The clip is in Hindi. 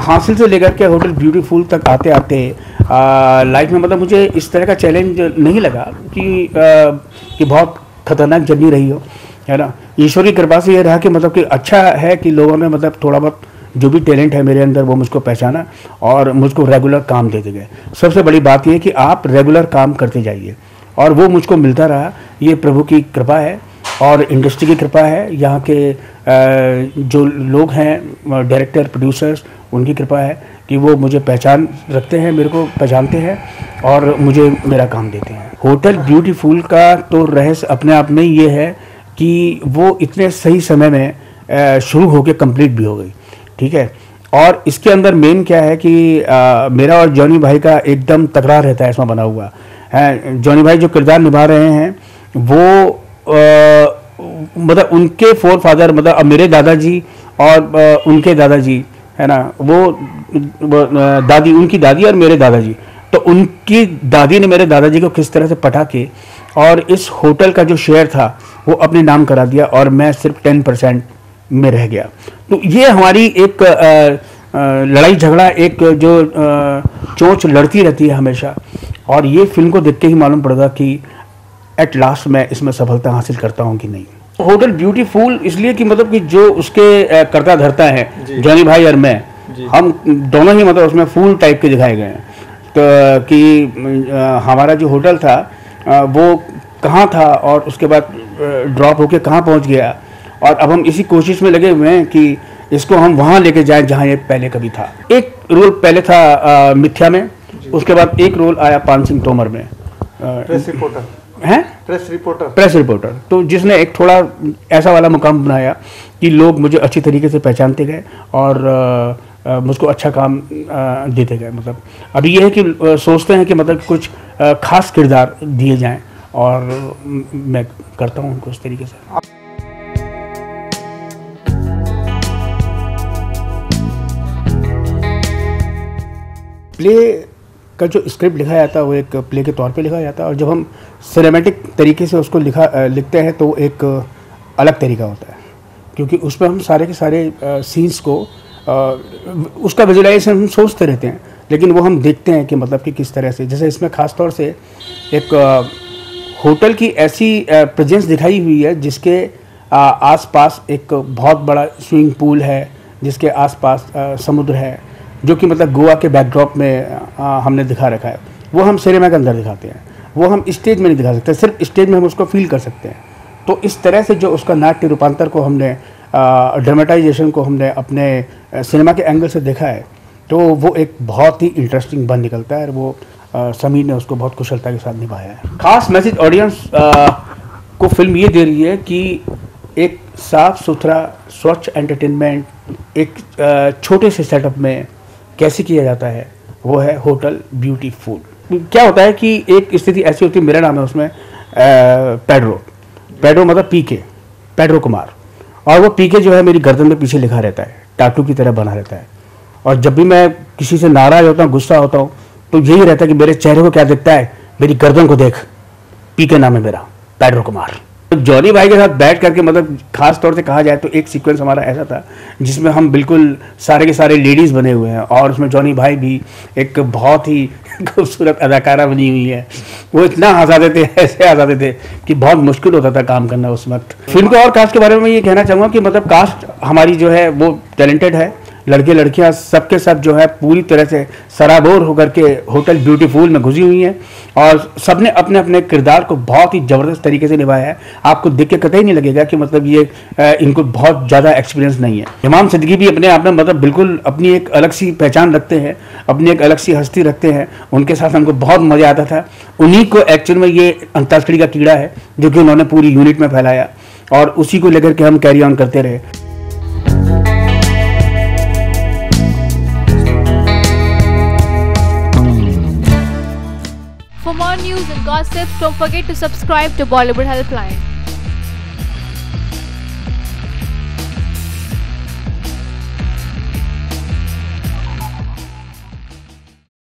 हासिल से लेकर के होटल ब्यूटीफुल तक आते आते लाइफ में मतलब मुझे इस तरह का चैलेंज नहीं लगा कि बहुत खतरनाक जर्नी रही हो, है ना। ईश्वर की कृपा से ये रहा कि मतलब कि अच्छा है कि लोगों ने मतलब थोड़ा बहुत जो भी टैलेंट है मेरे अंदर वो मुझको पहचाना और मुझको रेगुलर काम देते गए। सबसे बड़ी बात ये कि आप रेगुलर काम करते जाइए और वो मुझको मिलता रहा। ये प्रभु की कृपा है और इंडस्ट्री की कृपा है, यहाँ के जो लोग हैं डायरेक्टर प्रोड्यूसर्स उनकी कृपा है कि वो मुझे पहचान रखते हैं, मेरे को पहचानते हैं और मुझे मेरा काम देते हैं। होटल ब्यूटीफुल का तो रहस्य अपने आप में ये है कि वो इतने सही समय में शुरू होकर कंप्लीट भी हो गई, ठीक है। और इसके अंदर मेन क्या है कि मेरा और जॉनी भाई का एकदम तकरार रहता है इसमें बना हुआ है। जॉनी भाई जो किरदार निभा रहे हैं वो मतलब उनके फोर फादर मतलब मेरे दादाजी और उनके दादाजी, है ना, वो दादी, उनकी दादी और मेरे दादाजी, तो उनकी दादी ने मेरे दादाजी को किस तरह से पटा के और इस होटल का जो शेयर था वो अपने नाम करा दिया और मैं सिर्फ 10% में रह गया। तो ये हमारी एक लड़ाई झगड़ा, एक जो चोंच लड़ती रहती है हमेशा, और ये फिल्म को देख के ही मालूम पड़ेगा कि एट लास्ट मैं इसमें सफलता हासिल करता हूँ कि नहीं। होटल ब्यूटीफुल इसलिए कि मतलब कि जो उसके करता धरता है जॉनी भाई और मैं, हम दोनों ही मतलब उसमें फूल टाइप के दिखाए गए हैं। तो कि हमारा जो होटल था वो कहाँ था और उसके बाद ड्रॉप होके कहाँ पहुँच गया, और अब हम इसी कोशिश में लगे हुए हैं कि इसको हम वहाँ लेके जाएं जहाँ ये पहले कभी था। एक रोल पहले था मिथ्या में, उसके बाद एक रोल आया पान सिंह तोमर में, प्रेस रिपोर्टर हैं, प्रेस रिपोर्टर। तो जिसने एक थोड़ा ऐसा वाला मुकाम बनाया कि लोग मुझे अच्छी तरीके से पहचानते गए और मुझको अच्छा काम देते गए। मतलब अभी ये है कि सोचते हैं कि मतलब कुछ खास किरदार दिए जाएं और मैं करता हूँ उनको उस तरीके से। प्ले का जो स्क्रिप्ट लिखा जाता है वो एक प्ले के तौर पे लिखा जाता है, और जब हम सिनेमैटिक तरीके से उसको लिखते हैं तो एक अलग तरीका होता है, क्योंकि उस पर हम सारे के सारे सीन्स को उसका विजुलाइजेशन हम सोचते रहते हैं, लेकिन वो हम देखते हैं कि मतलब कि किस तरह से, जैसे इसमें ख़ास तौर से एक होटल की ऐसी प्रेजेंस दिखाई हुई है जिसके आसपास एक बहुत बड़ा स्विमिंग पूल है, जिसके आसपास समुद्र है, जो कि मतलब गोवा के बैकड्रॉप में हमने दिखा रखा है। वो हम सिनेमा के अंदर दिखाते हैं, वो हम स्टेज में नहीं दिखा सकते, सिर्फ स्टेज में हम उसको फील कर सकते हैं। तो इस तरह से जो उसका नाट्य रूपांतर को हमने ड्रामेटाइजेशन को हमने अपने सिनेमा के एंगल से देखा है, तो वो एक बहुत ही इंटरेस्टिंग बन निकलता है, और वो समीर ने उसको बहुत कुशलता के साथ निभाया है। खास मैसेज ऑडियंस को फिल्म ये दे रही है कि एक साफ सुथरा स्वच्छ एंटरटेनमेंट एक छोटे से सेटअप में कैसे किया जाता है, वो है होटल ब्यूटीफुल। क्या होता है कि एक स्थिति ऐसी होती है, मेरा नाम है उसमें पेड्रो मतलब पीके, पेड्रो कुमार, और वो पीके जो है मेरी गर्दन में पीछे लिखा रहता है, टाटू की तरह बना रहता है, और जब भी मैं किसी से नाराज होता हूँ, गुस्सा होता हूँ, तो यही रहता है कि मेरे चेहरे को क्या दिखता है, मेरी गर्दन को देख, पीके नाम है मेरा, पेड्रो कुमार। जॉनी भाई के साथ बैठ करके मतलब खास तौर से कहा जाए तो एक सीक्वेंस हमारा ऐसा था जिसमें हम बिल्कुल सारे के सारे लेडीज़ बने हुए हैं, और उसमें जॉनी भाई भी एक बहुत ही खूबसूरत अदाकारा बनी हुई है। वो इतना हंसाते थे, ऐसे हंसाते थे कि बहुत मुश्किल होता था काम करना उस वक्त। फिल्म को और कास्ट के बारे में मैं ये कहना चाहूँगा कि मतलब कास्ट हमारी जो है वो टैलेंटेड है, लड़के लड़कियां सबके सब जो है पूरी तरह से सराबोर होकर के होटल ब्यूटीफुल में घुसी हुई हैं, और सबने अपने अपने किरदार को बहुत ही ज़बरदस्त तरीके से निभाया है। आपको देख के कतई नहीं लगेगा कि मतलब ये इनको बहुत ज़्यादा एक्सपीरियंस नहीं है। इमाम सिद्दीकी भी अपने आप में मतलब बिल्कुल अपनी एक अलग सी पहचान रखते हैं, अपनी एक अलग सी हस्ती रखते हैं, उनके साथ हमको बहुत मज़ा आता था। उन्हीं को एक्चुअल में ये अंताक्षरी का कीड़ा है जो कि उन्होंने पूरी यूनिट में फैलाया, और उसी को लेकर के हम कैरी ऑन करते रहे। For more news and gossip, don't forget to subscribe to Bollywood Helpline.